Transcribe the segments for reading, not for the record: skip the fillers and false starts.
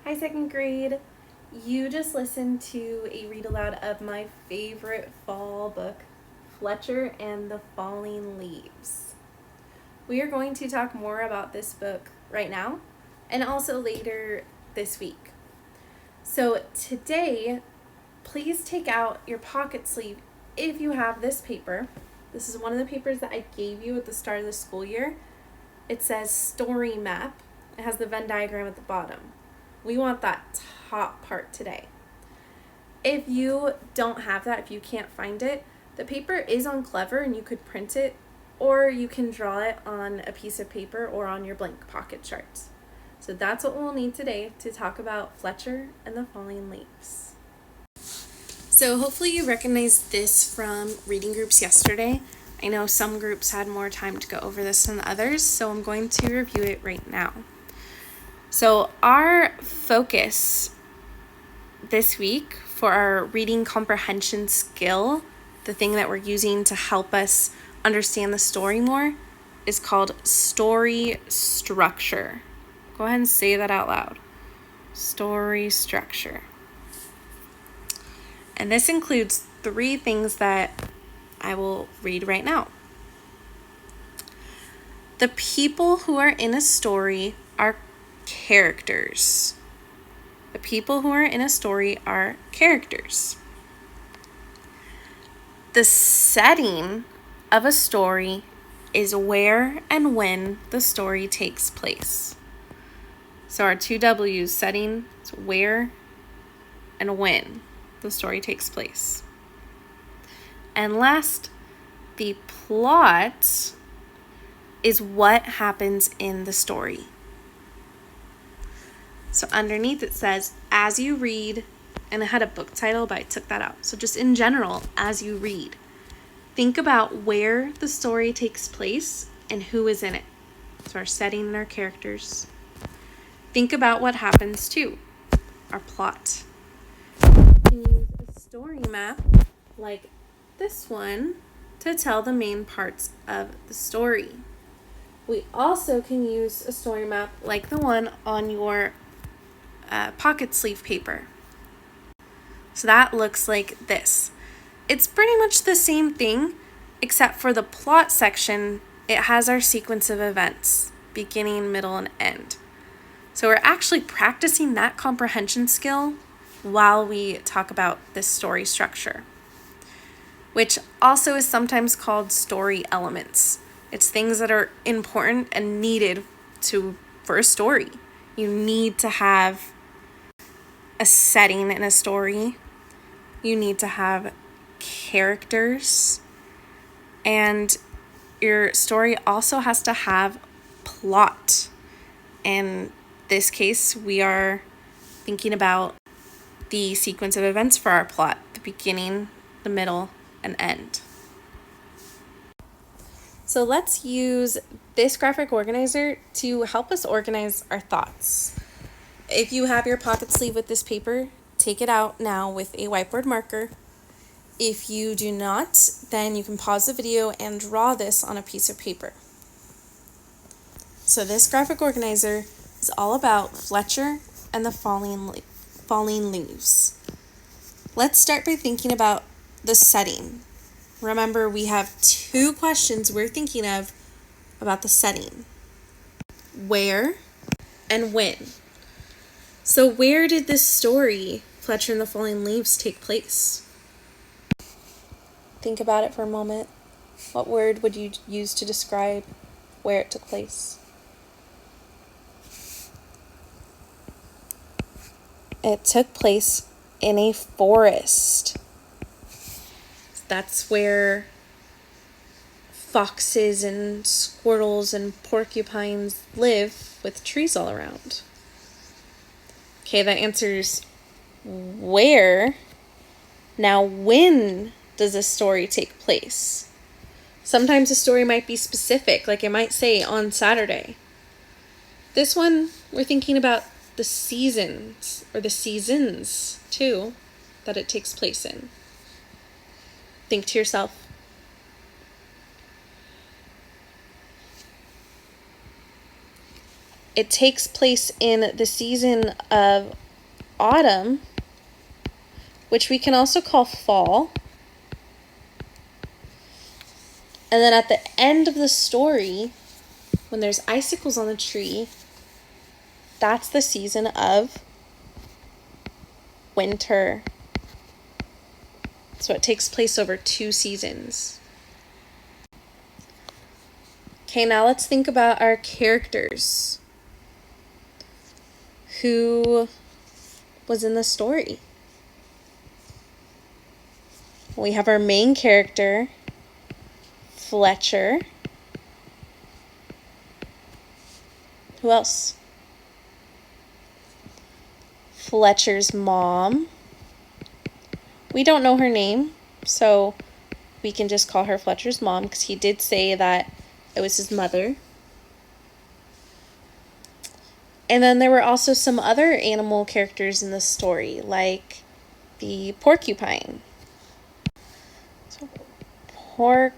Hi, second grade. You just listened to a read aloud of my favorite fall book, Fletcher and the Falling Leaves. We are going to talk more about this book right now and also later this week. So, today, please take out your pocket sleeve if you have this paper. This is one of the papers that I gave you at the start of the school year. It says Story Map. It has the Venn diagram at the bottom. We want that top part today. If you don't have that, if you can't find it, the paper is on Clever and you could print it, or you can draw it on a piece of paper or on your blank pocket charts. So that's what we'll need today to talk about Fletcher and the Falling Leaves. So hopefully you recognize this from reading groups yesterday. I know some groups had more time to go over this than others, so I'm going to review it right now. So our focus this week for our reading comprehension skill, the thing that we're using to help us understand the story more, is called story structure. Go ahead and say that out loud. Story structure. And this includes 3 things that I will read right now. The people who are in a story are characters. The people who are in a story are characters. The setting of a story is where and when the story takes place. So our 2 W's, setting, is where and when the story takes place. And last, the plot is what happens in the story. So underneath it says, as you read, and it had a book title, but I took that out. So just in general, as you read, think about where the story takes place and who is in it. So our setting and our characters. Think about what happens too, our plot. You can use a story map like this one to tell the main parts of the story. We also can use a story map like the one on your pocket sleeve paper. So that looks like this. It's pretty much the same thing, except for the plot section, it has our sequence of events, beginning, middle, and end. So we're actually practicing that comprehension skill while we talk about this story structure, which also is sometimes called story elements. It's things that are important and needed for a story. You need to have a setting in a story. You need to have characters. And your story also has to have plot. In this case, we are thinking about the sequence of events for our plot, the beginning, the middle, and end. So let's use this graphic organizer to help us organize our thoughts. If you have your pocket sleeve with this paper, take it out now with a whiteboard marker. If you do not, then you can pause the video and draw this on a piece of paper. So this graphic organizer is all about Fletcher and the falling leaves. Let's start by thinking about the setting. Remember, we have 2 questions we're thinking of about the setting. Where and when. So where did this story, Fletcher and the Falling Leaves, take place? Think about it for a moment. What word would you use to describe where it took place? It took place in a forest. That's where foxes and squirrels and porcupines live with trees all around. Okay, that answers where. Now, when does a story take place? Sometimes a story might be specific, like it might say on Saturday. This one, we're thinking about the seasons, or the seasons, too, that it takes place in. Think to yourself. It takes place in the season of autumn, which we can also call fall. And then at the end of the story, when there's icicles on the tree, that's the season of winter. So it takes place over 2 seasons. Okay, now let's think about our characters. Who was in the story? We have our main character, Fletcher. Who else? Fletcher's mom. We don't know her name, so we can just call her Fletcher's mom because he did say that it was his mother. And then there were also some other animal characters in the story, like the porcupine. So, porcupine.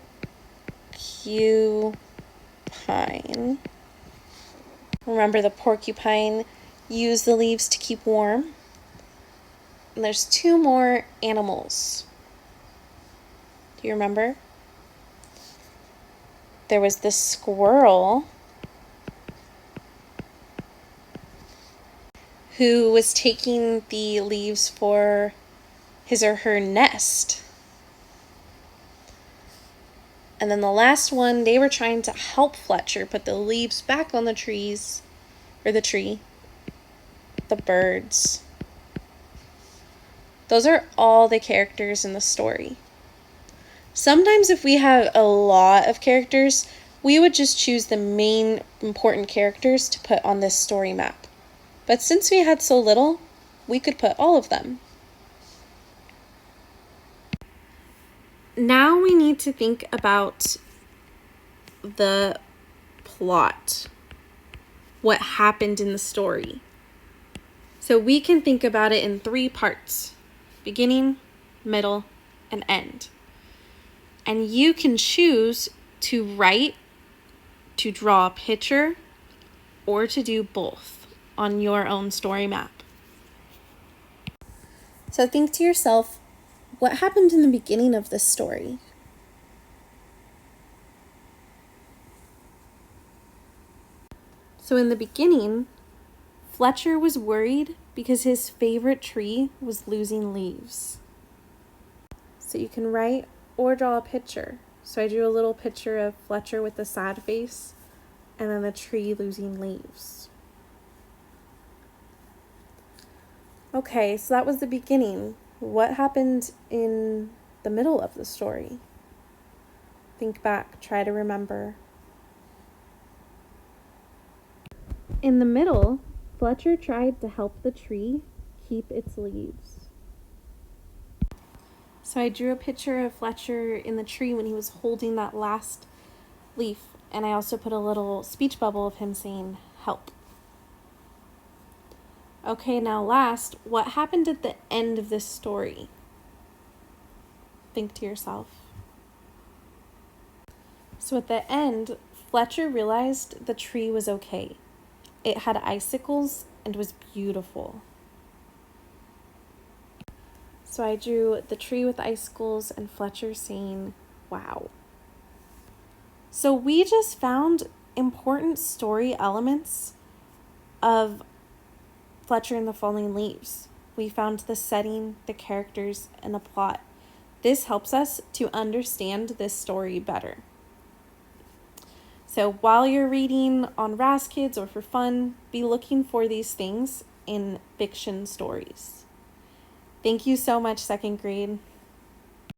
Remember, the porcupine used the leaves to keep warm. And there's 2 more animals. Do you remember? There was the squirrel, who was taking the leaves for his or her nest. And then the last one, they were trying to help Fletcher put the leaves back on the trees, or the tree, the birds. Those are all the characters in the story. Sometimes if we have a lot of characters, we would just choose the main important characters to put on this story map. But since we had so little, we could put all of them. Now we need to think about the plot. What happened in the story. So we can think about it in 3 parts: beginning, middle, and end. And you can choose to write, to draw a picture, or to do both on your own story map. So think to yourself, what happened in the beginning of this story? So in the beginning, Fletcher was worried because his favorite tree was losing leaves. So you can write or draw a picture. So I drew a little picture of Fletcher with the sad face and then the tree losing leaves. Okay, so that was the beginning. What happened in the middle of the story? Think back, try to remember. In the middle, Fletcher tried to help the tree keep its leaves. So I drew a picture of Fletcher in the tree when he was holding that last leaf, and I also put a little speech bubble of him saying, "Help." Okay, now last, what happened at the end of this story? Think to yourself. So at the end, Fletcher realized the tree was okay. It had icicles and was beautiful. So I drew the tree with icicles and Fletcher saying, "Wow." So we just found important story elements of Fletcher and the Falling Leaves. We found the setting, the characters, and the plot. This helps us to understand this story better. So while you're reading on Raz-Kids or for fun, be looking for these things in fiction stories. Thank you so much, 2nd grade.